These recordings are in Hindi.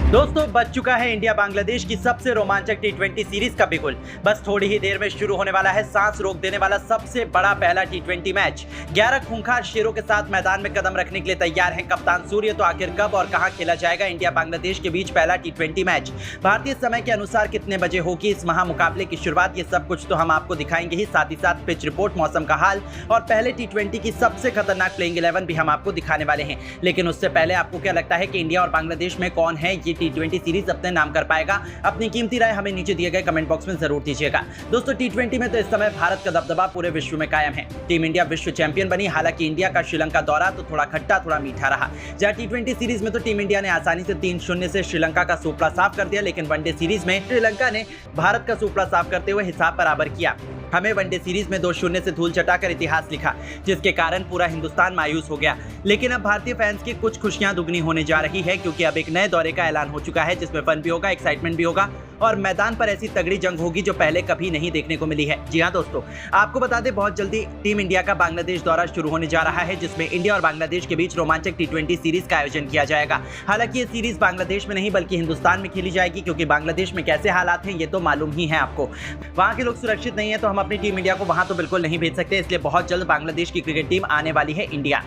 दोस्तों बच चुका है इंडिया बांग्लादेश की सबसे रोमांचक टी20 सीरीज का बिगुल। बस थोड़ी ही देर में शुरू होने वाला है सांस रोक देने वाला सबसे बड़ा पहला टी20 मैच। 11 खूंखार शेरों के साथ मैदान में कदम रखने के लिए तैयार हैं कप्तान सूर्य। तो आखिर कब और कहां खेला जाएगा इंडिया बांग्लादेश के बीच पहला टी20 मैच, भारतीय समय के अनुसार कितने बजे होगी इस महामुकाबले की शुरुआत, ये सब कुछ तो हम आपको दिखाएंगे ही। साथ ही साथ पिच रिपोर्ट, मौसम का हाल और पहले टी20 की सबसे खतरनाक प्लेइंग 11 भी हम आपको दिखाने वाले हैं। लेकिन उससे पहले आपको क्या लगता है कि इंडिया और बांग्लादेश में कौन है ये टी20 सीरीज अपने नाम कर पाएगा? अपनी कीमती राय हमें नीचे दिए गए कमेंट बॉक्स में जरूर दीजिएगा। दोस्तों टी20 में तो इस समय भारत का दबदबा पूरे विश्व में कायम है। टीम इंडिया विश्व चैंपियन बनी। हालांकि इंडिया का श्रीलंका दौरा तो थोड़ा खट्टा थोड़ा मीठा रहा। जहां टी20 सीरीज में तो टीम इंडिया ने आसानी से 3-0 से श्रीलंका का सूपड़ा साफ कर दिया, लेकिन वनडे सीरीज में श्रीलंका ने भारत का सूपड़ा साफ करते हुए हिसाब बराबर किया। हमें वनडे सीरीज में 2-0 से धूल चटाकर इतिहास लिखा, जिसके कारण पूरा हिंदुस्तान मायूस हो गया। लेकिन अब भारतीय फैंस की कुछ खुशियां दुगनी होने जा रही है, क्योंकि अब एक नए दौरे का ऐलान हो चुका है, जिसमें फन भी होगा, एक्साइटमेंट भी होगा और मैदान पर ऐसी तगड़ी जंग होगी जो पहले कभी नहीं देखने को मिली है। जी हां दोस्तों, आपको बता दें बहुत जल्दी टीम इंडिया का बांग्लादेश दौरा शुरू होने जा रहा है, जिसमें इंडिया और बांग्लादेश के बीच रोमांचक टी20 सीरीज का आयोजन किया जाएगा। हालांकि ये सीरीज बांग्लादेश में नहीं बल्कि हिंदुस्तान में खेली जाएगी, क्योंकि बांग्लादेश में कैसे हालात हैं ये तो मालूम ही है आपको। वहां के लोग सुरक्षित नहीं है, तो हम अपनी टीम इंडिया को वहां तो बिल्कुल नहीं भेज सकते। इसलिए बहुत जल्द बांग्लादेश की क्रिकेट टीम आने वाली है इंडिया।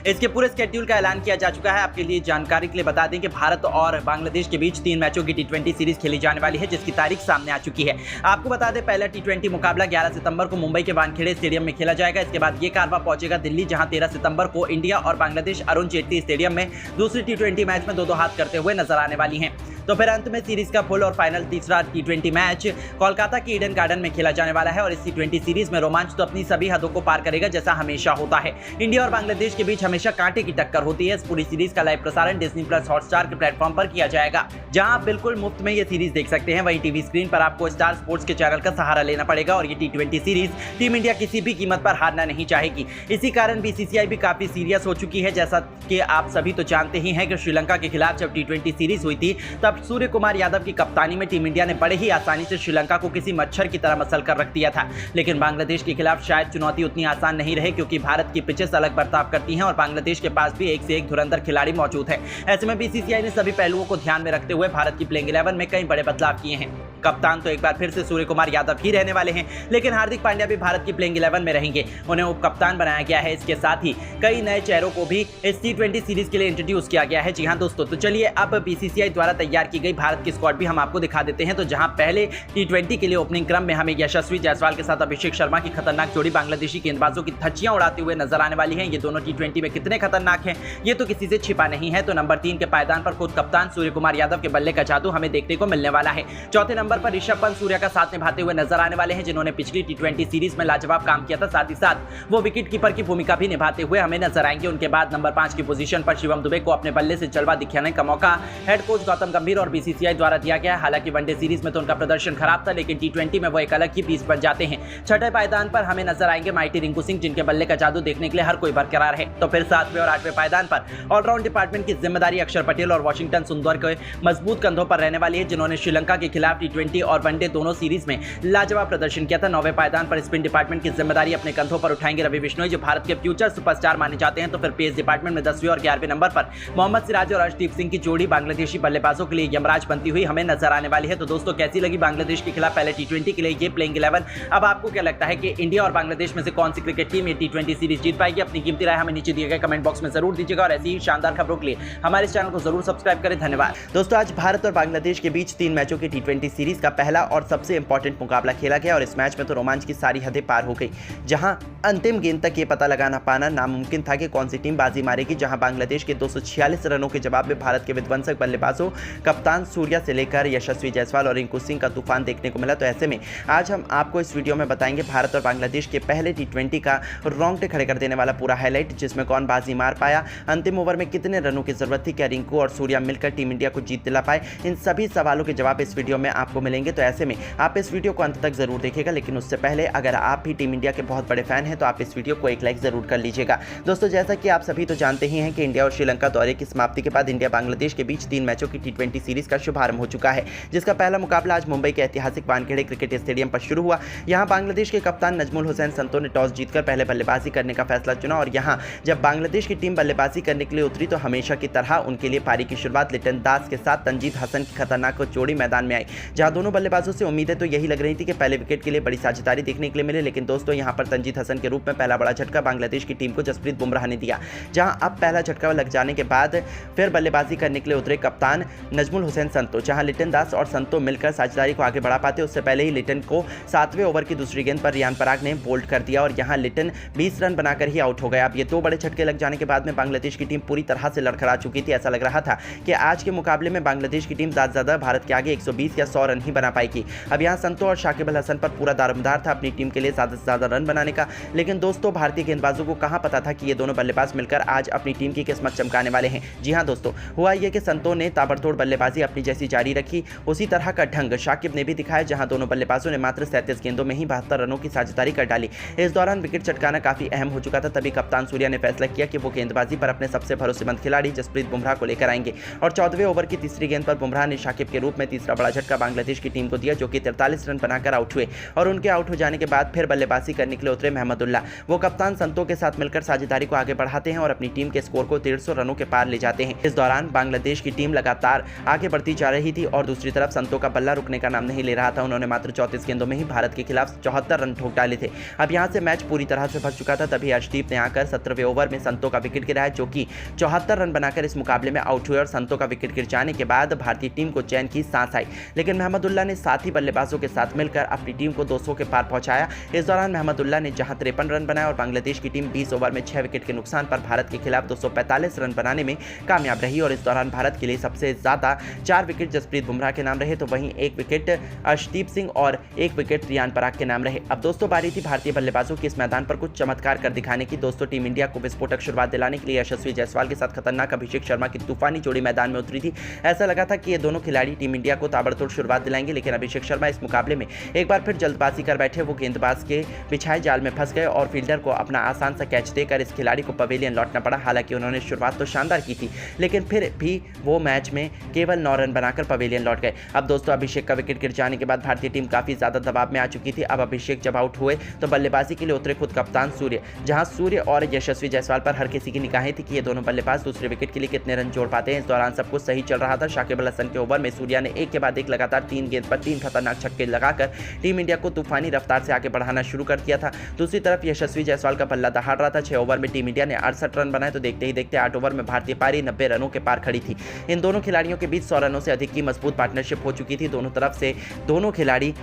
इसके पूरे स्केड्यूल का ऐलान किया जा चुका है। आपके लिए जानकारी के लिए बता दें कि भारत और बांग्लादेश के बीच 3 मैचों की टी20 सीरीज खेली जाने वाली है, जिसकी तारीख सामने आ चुकी है। आपको बता दें पहला टी20 मुकाबला 11 सितंबर को मुंबई के वानखेड़े स्टेडियम में खेला जाएगा। इसके बाद ये कारवा पहुंचेगा दिल्ली, जहां 13 सितंबर को इंडिया और बांग्लादेश अरुण जेटली स्टेडियम में दूसरी टी20 मैच में 2-2 हाथ करते हुए नजर आने वाली हैं। तो फिर अंत में सीरीज का फुल और फाइनल तीसरा टी20 मैच कोलकाता के ईडन गार्डन में खेला जाने वाला है। और इस टी20 सीरीज में रोमांच तो अपनी सभी हदों को पार करेगा, जैसा हमेशा होता है। इंडिया और बांग्लादेश के बीच हमेशा कांटे की टक्कर होती है। इस पूरी सीरीज का लाइव प्रसारण डिज्नी प्लस हॉटस्टार के प्लेटफॉर्म पर किया जाएगा, जहां आप बिल्कुल मुफ्त में ये सीरीज देख सकते हैं। वहीं टीवी स्क्रीन पर आपको स्टार स्पोर्ट्स के चैनल का सहारा लेना पड़ेगा। और ये टी20 सीरीज टीम इंडिया किसी भी कीमत पर हारना नहीं चाहेगी। इसी कारण बीसीसीआई भी काफी सीरियस हो चुकी है। जैसा कि आप सभी तो जानते ही हैं कि श्रीलंका के खिलाफ जब टी20 सीरीज हुई थी, तब सूर्य कुमार यादव की कप्तानी में टीम इंडिया ने बड़े ही आसानी से श्रीलंका को किसी मच्छर की तरह मसल कर रख दिया था। लेकिन बांग्लादेश के खिलाफ शायद चुनौती उतनी आसान नहीं रही, क्योंकि भारत की पिचेस अलग बर्ताव करती हैं और बांग्लादेश के पास भी एक से एक धुरंधर खिलाड़ी मौजूद है। ऐसे में बीसीसीआई ने सभी पहलुओं को ध्यान में रखते हुए भारत की प्लेइंग 11 में कई बड़े बदलाव किए हैं। कप्तान तो एक बार फिर से सूर्य कुमार यादव ही रहने वाले हैं, लेकिन हार्दिक पांड्या भी भारत की प्लेइंग 11 में रहेंगे। उन्हें उप कप्तान बनाया गया है। इसके साथ ही कई नए चेहरों को भी इस टी20 सीरीज के लिए इंट्रोड्यूस किया गया है। जी हां दोस्तों, तो चलिए अब बीसीसीआई द्वारा तैयार की गई भारत की स्क्वाड भी हम आपको दिखा देते हैं। तो जहां पहले टी20 के लिए ओपनिंग क्रम में हमें यशस्वी जायसवाल के साथ अभिषेक शर्मा की खतरनाक जोड़ी बांग्लादेशी गेंदबाजों की धज्जियां उड़ाते हुए नजर आने वाली है। ये दोनों टी20 में कितने खतरनाक हैं ये तो किसी से छिपा नहीं है। तो नंबर 3 के पायदान पर खुद कप्तान सूर्य कुमार यादव के बल्ले का जादू हमें देखने को मिलने वाला है। चौथे नंबर पर ऋषभ पंत सूर्य का साथ निभाते हुए नजर आने वाले हैं, जिन्होंने पिछली टी20 सीरीज में लाजवाब काम किया था। साथ ही साथ वो विकेट कीपर की भूमिका भी निभाते हुए हमें नजर आएंगे। उनके बाद नंबर 5 की पोजीशन पर शिवम दुबे को अपने बल्ले से जलवा दिखाने का मौका हेड कोच गौतम गंभीर और बीसीसीआई द्वारा दिया गया। हालांकि वनडे सीरीज में तो उनका प्रदर्शन खराब था, लेकिन टी20 में वो एक अलग ही पीस बन जाते हैं। छठे पायदान पर हमें नजर आएंगे माइटी रिंकू सिंह, जिनके बल्ले का जादू देखने के लिए हर कोई बरकरार है। तो फिर 7वें और 8वें पायदान पर ऑलराउंड डिपार्टमेंट की जिम्मेदारी अक्षर पटेल और वॉशिंगटन सुंदर के मजबूत कंधों पर रहने वाली है, जिन्होंने श्रीलंका के खिलाफ टी20 और वनडे दोनों सीरीज में लाजवाब प्रदर्शन किया था। 9वें पायदान पर स्पिन डिपार्टमेंट की जिम्मेदारी अपने कंधों पर उठाएंगे रवि बिश्नोई, जो भारत के फ्यूचर सुपरस्टार माने जाते हैं। तो फिर पेस डिपार्टमेंट में 10वें और 11वें नंबर पर मोहम्मद सिराज और अर्शदीप सिंह की जोड़ी बांग्लादेशी बल्लेबाजों के लिए यमराज बनती हुई हमें नजर आने वाली है। तो दोस्तों कैसी लगी बांग्लादेश के खिलाफ पहले टी20 के लिए ये प्लेइंग 11? अब आपको क्या लगता है कि इंडिया और बांग्लादेश में से कौन सी क्रिकेट टीम ये टी20 सीरीज जीत पाएगी? अपनी कीमती राय हमें नीचे दिए गए कमेंट बॉक्स में जरूर दीजिएगा और ऐसी ही शानदार खबरों के लिए हमारे चैनल को जरूर सब्सक्राइब करें। धन्यवाद दोस्तों। आज भारत और बांग्लादेश के बीच 3 मैचों की टी20 सीरीज का पहला और सबसे इंपॉर्टेंट मुकाबला खेला गया और इस मैच में तो रोमांच की सारी हदें पार हो गई, जहां अंतिम गेंद तक ये पता लगाना पाना नामुमकिन था कि कौन सी टीम बाजी मारेगी। जहां बांग्लादेश के 246 रनों के जवाब में भारत के विध्वंसक बल्लेबाजों कप्तान सूर्या से लेकर यशस्वी जायसवाल और रिंकू सिंह का तूफान देखने को मिला। तो ऐसे में आज हम आपको इस वीडियो में बताएंगे भारत और बांग्लादेश के पहले टी20 का रोंगटे खड़े कर देने वाला पूरा हाईलाइट, जिसमें कौन बाजी मार पाया, अंतिम ओवर में कितने रनों की जरूरत थी, क्या रिंकू और सूर्या मिलकर टीम इंडिया को जीत दिला पाए। इन सभी सवालों के जवाब इस वीडियो में आपको को मिलेंगे। तो ऐसे में आप इस वीडियो को अंत तक जरूर देखिएगा, लेकिन उससे पहले अगर आप भी टीम इंडिया के बहुत बड़े फैन हैं तो आप इस वीडियो को एक लाइक जरूर कर लीजिएगा। दोस्तों, जैसा कि आप सभी तो जानते ही हैं कि इंडिया और श्रीलंका दौरे की समाप्ति के बाद इंडिया बांग्लादेश के बीच 3 मैचों की T20 सीरीज का शुभारंभ हो चुका है, जिसका पहला मुकाबला आज मुंबई के ऐतिहासिक वानखेड़े क्रिकेट स्टेडियम पर शुरू हुआ। यहां बांग्लादेश के कप्तान नजमुल हुसैन संतो ने टॉस जीतकर पहले बल्लेबाजी करने का फैसला चुना और यहां जब बांग्लादेश की टीम बल्लेबाजी करने के लिए उतरी तो हमेशा की तरह उनके लिए पारी की शुरुआत लिटन दास के साथ तंजीद हसन की खतरनाक जोड़ी मैदान में आई, जहां दोनों बल्लेबाजों से उम्मीदें तो यही लग रही थी कि पहले विकेट के लिए बड़ी साझेदारी देखने के लिए मिले, लेकिन दोस्तों यहां पर तंजीद हसन के रूप में पहला बड़ा झटका बांग्लादेश की टीम को जसप्रीत बुमराह ने दिया, जहां अब पहला झटका लग जाने के बाद फिर बल्लेबाजी करने के लिए उतरे कप्तान नजमुल हुसैन संतो, जहां लिटन दास और संतो मिलकर साझेदारी को आगे बढ़ा पाते उससे पहले ही लिटन को 7वें ओवर की दूसरी गेंद पर रियान पराग ने बोल्ड कर दिया और यहां लिटन 20 रन बनाकर ही आउट हो गया। अब ये 2 बड़े झटके लग जाने के बाद में बांग्लादेश की टीम पूरी तरह से लड़खड़ा चुकी थी। ऐसा लग रहा था कि आज के मुकाबले में बांग्लादेश की टीम ज्यादा भारत के आगे 120 या 100 रन ही बना पाएगी। अब यहां संतो और शाकिब अल हसन पर पूरा दारोमदार था अपनी टीम के लिए ज्यादा से ज्यादा रन बनाने का, लेकिन दोस्तों भारतीय गेंदबाजों को कहां पता था कि ये दोनों बल्लेबाज मिलकर आज अपनी टीम की किस्मत चमकाने वाले हैं। जी हां दोस्तों, हुआ यह कि संतो ने ताबड़तोड़ बल्लेबाजी अपनी जैसी जारी रखी, उसी तरह का ढंग शाकिब ने भी दिखाया, जहां दोनों बल्लेबाजों ने मात्र 37 गेंदों में ही 72 रनों की साझेदारी कर डाली। इस दौरान विकेट चटकाना काफी अहम हो चुका था, तभी कप्तान सूर्या ने फैसला किया कि वो गेंदबाजी पर अपने सबसे भरोसेमंद खिलाड़ी जसप्रीत बुमराह को लेकर आएंगे और 14वें ओवर की तीसरी गेंद पर बुमराह ने शाकिब के रूप में तीसरा बड़ा झटका बांग्लादेश की टीम को दिया, जो कि 43 रन बनाकर आउट हुए और उनके आउट हो जाने के बाद फिर बल्लेबाजी करने के लिए उतरे महमदुल्लाह। वो कप्तान संतो के साथ मिलकर साझेदारी को आगे बढ़ाते हैं और अपनी टीम के स्कोर को 150 रनों के पार ले जाते हैं। इस दौरान बांग्लादेश की टीम लगातार आगे बढ़ती जा रही थी और दूसरी तरफ संतो का बल्ला रुकने का नाम नहीं ले रहा था। उन्होंने मात्र 34 गेंदों में ही भारत के खिलाफ 74 रन ठोक डाले थे। अब यहां से मैच पूरी तरह से भग चुका था, तभी अर्शदीप ने आकर 17वें ओवर में संतो का विकेट गिराया, जो कि 74 रन बनाकर इस मुकाबले में आउट हुए और संतो का विकेट गिर जाने के बाद भारतीय टीम को चैन की सांस आई, लेकिन महमदुल्लाह ने साथी बल्लेबाजों के साथ मिलकर अपनी टीम को 200 के पार पहुंचाया। इस दौरान महमदुल्लाह ने जहां 53 रन बनाए और बांग्लादेश की टीम 20 ओवर में 6 विकेट के नुकसान पर भारत के खिलाफ 245 रन बनाने में कामयाब रही और इस दौरान भारत के लिए सबसे ज्यादा 4 विकेट जसप्रीत बुमराह के नाम रहे, तो वहीं 1 विकेट अर्शदीप सिंह और 1 विकेट रियान पराग के नाम रहे। अब दोस्तों बारी थी भारतीय बल्लेबाजों की इस मैदान पर कुछ चमत्कार कर दिखाने की। दोस्तों टीम इंडिया को विस्फोटक शुरुआत दिलाने के लिए यशस्वी जायसवाल के साथ खतरनाक अभिषेक शर्मा की तूफानी जोड़ी मैदान में उतरी थी। ऐसा लगा था कि ये दोनों खिलाड़ी टीम इंडिया को ताबड़तोड़ शुरुआत दिलाएंगे, लेकिन अभिषेक शर्मा इस मुकाबले में एक बार फिर जल्दबाजी कर बैठे। वो गेंदबाज के बिछाए जाल में फंस गए और फील्डर को अपना आसान सा कैच देकर इस खिलाड़ी को पवेलियन लौटना पड़ा। हालांकि उन्होंने शुरुआत तो शानदार की थी, लेकिन फिर भी वो मैच में केवल 9 रन बनाकर पवेलियन लौट गए। अब दोस्तों अभिषेक का विकेट गिर जाने के बाद भारतीय टीम काफी ज्यादा दबाव में आ चुकी थी। अब अभिषेक जब आउट हुए तो बल्लेबाजी के लिए उतरे खुद कप्तान सूर्य, जहां सूर्य और यशस्वी जायसवाल पर हर किसी की निगाहें थी कि ये दोनों बल्लेबाज दूसरे विकेट के लिए कितने रन जोड़ पाते हैं। इस दौरान सब कुछ सही चल रहा था। शाकिब अल हसन के ओवर में सूर्या ने एक के बाद एक लगातार 3 गेंद पर 3 खतरनाक छक्के लगाकर टीम इंडिया को तूफानी रफ्तार से आगे बढ़ाना शुरू कर दिया था। दूसरी तरफ यशस्वी जायसवाल का बल्ला दहाड़ रहा था। 6 ओवर में टीम इंडिया ने 68 रन बनाए, तो देखते ही देखते 8 ओवर में भारतीय पारी 90 रनों के पार खड़ी थी। इन दोनों खिलाड़ियों के बीच 100 रनों से अधिक की मजबूत पार्टनरशिप हो चुकी थी। दोनों तरफ से दोनों खिलाड़ी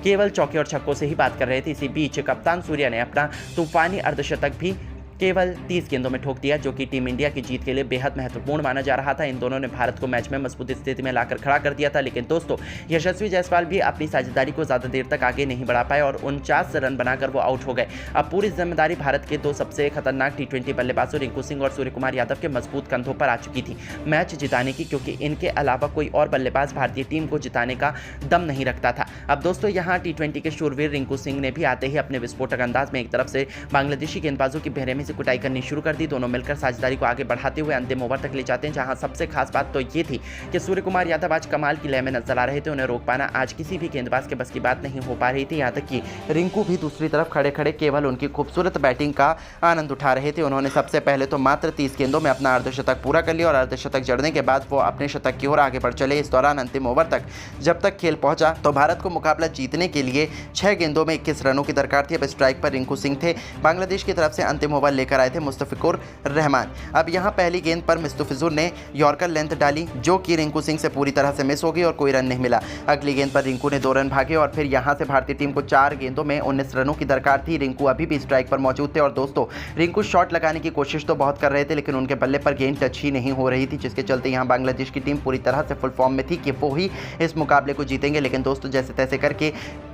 केवल चौके और छक्कों से ही बात कर रहे थे। इसी बीच कप्तान सूर्या ने अपना तूफानी अर्धशतक भी केवल 30 गेंदों में ठोक दिया, जो कि टीम इंडिया की जीत के लिए बेहद महत्वपूर्ण माना जा रहा था। इन दोनों ने भारत को मैच में मजबूत स्थिति में लाकर खड़ा कर दिया था, लेकिन दोस्तों यशस्वी जायसवाल भी अपनी साझेदारी को ज्यादा देर तक आगे नहीं बढ़ा पाए और 49 रन बनाकर वो आउट हो गए। अब पूरी जिम्मेदारी भारत के 2 सबसे खतरनाक T20 बल्लेबाजों रिंकू सिंह और सूर्य कुमार यादव के मजबूत कंधों पर आ चुकी थी मैच जिताने की, क्योंकि इनके अलावा कोई और बल्लेबाज भारतीय टीम को जिताने का दम नहीं रखता था। अब दोस्तों यहाँ T20 के शूरवीर रिंकू सिंह ने भी आते ही अपने विस्फोटक अंदाज में एक तरफ से बांग्लादेशी गेंदबाजों की बेरहमी से कुटाई करनी शुरू दी। दोनों मिलकर साझेदारी को आगे बढ़ाते हुए अंतिम ओवर तक ले जाते हैं, जहां सबसे खास बात तो ये थी कि सूर्य कुमार यादव आज कमाल की लय में नजर आ रहे थे। उन्हें रोक पाना आज किसी भी गेंदबाज के बस की बात नहीं हो पा रही थी। यहां तक कि रिंकू भी दूसरी तरफ खड़े खड़े केवल उनकी खूबसूरत बैटिंग का आनंद उठा रहे थे। उन्होंने सबसे पहले तो मात्र 30 गेंदों में अपना अर्धशतक पूरा कर लिया और अर्धशतक जड़ने के बाद वो अपने शतक की ओर आगे बढ़ चले। इस दौरान अंतिम ओवर तक जब तक खेल पहुंचा तो भारत को मुकाबला जीतने के लिए 6 गेंदों में 21 रनों की दरकार थी। अब स्ट्राइक पर रिंकू सिंह थे। बांग्लादेश की तरफ से अंतिम ओवर लेकर आए थे मुस्तफिकुर रहमान। अब यहां पहली गेंद पर मुस्तफिजुर ने यॉर्कर लेंथ डाली, जो कि रिंकू सिंह से पूरी तरह से मिस हो गई और कोई रन नहीं मिला। अगली गेंद पर रिंकू ने 2 रन भागे और फिर यहां से भारतीय टीम को 4 गेंदों में 19 रनों की दरकार थी। रिंकू अभी भी स्ट्राइक पर मौजूद थे और दोस्तों रिंकू शॉट लगाने की कोशिश तो बहुत कर रहे थे, लेकिन उनके बल्ले पर गेंद टच ही नहीं हो रही थी, जिसके चलते यहां बांग्लादेश की टीम पूरी तरह से फुल फॉर्म में थी कि वो ही इस मुकाबले को जीतेंगे। लेकिन दोस्तों जैसे तैसे करके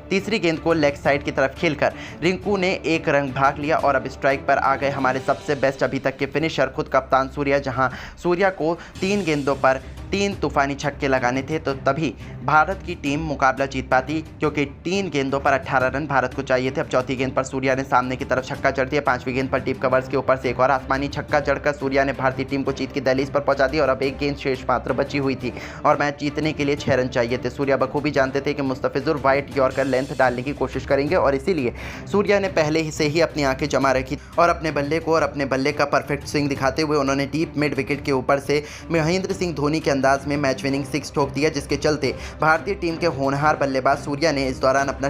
तीसरी गेंद को लेग साइड की तरफ खेलकर रिंकू ने 1 रन भाग लिया और अब स्ट्राइक पर आ गए हमारे सबसे बेस्ट अभी तक के फिनिशर खुद कप्तान सूर्या, जहां सूर्या को 3 गेंदों पर 3 तूफानी छक्के लगाने थे तो तभी भारत की टीम मुकाबला जीत पाती, क्योंकि 3 गेंदों पर 18 रन भारत को चाहिए थे। अब चौथी गेंद पर सूर्या ने सामने की तरफ छक्का जड़ दिया। 5वीं गेंद पर डीप कवर्स के ऊपर से एक और आसमानी छक्का जड़कर सूर्या ने भारतीय टीम को जीत की दहलीज पर पहुंचा दिया और अब एक गेंद शेष मात्र बची हुई थी और मैच जीतने के लिए 6 रन चाहिए थे। सूर्या बखूबी जानते थे कि मुस्तफिजुर वाइट यॉर्कर लेंथ डालने की कोशिश करेंगे और इसीलिए सूर्या ने पहले से ही अपनी आंखें जमा रखी और अपने बल्ले का परफेक्ट स्विंग दिखाते हुए उन्होंने डीप मिड विकेट के ऊपर से महेंद्र सिंह धोनी के अंदाज में मैच विनिंग 6 ठोक दिया, जिसके चलते भारतीय टीम के होनहार बल्लेबाज सूर्या ने इस दौरान अपना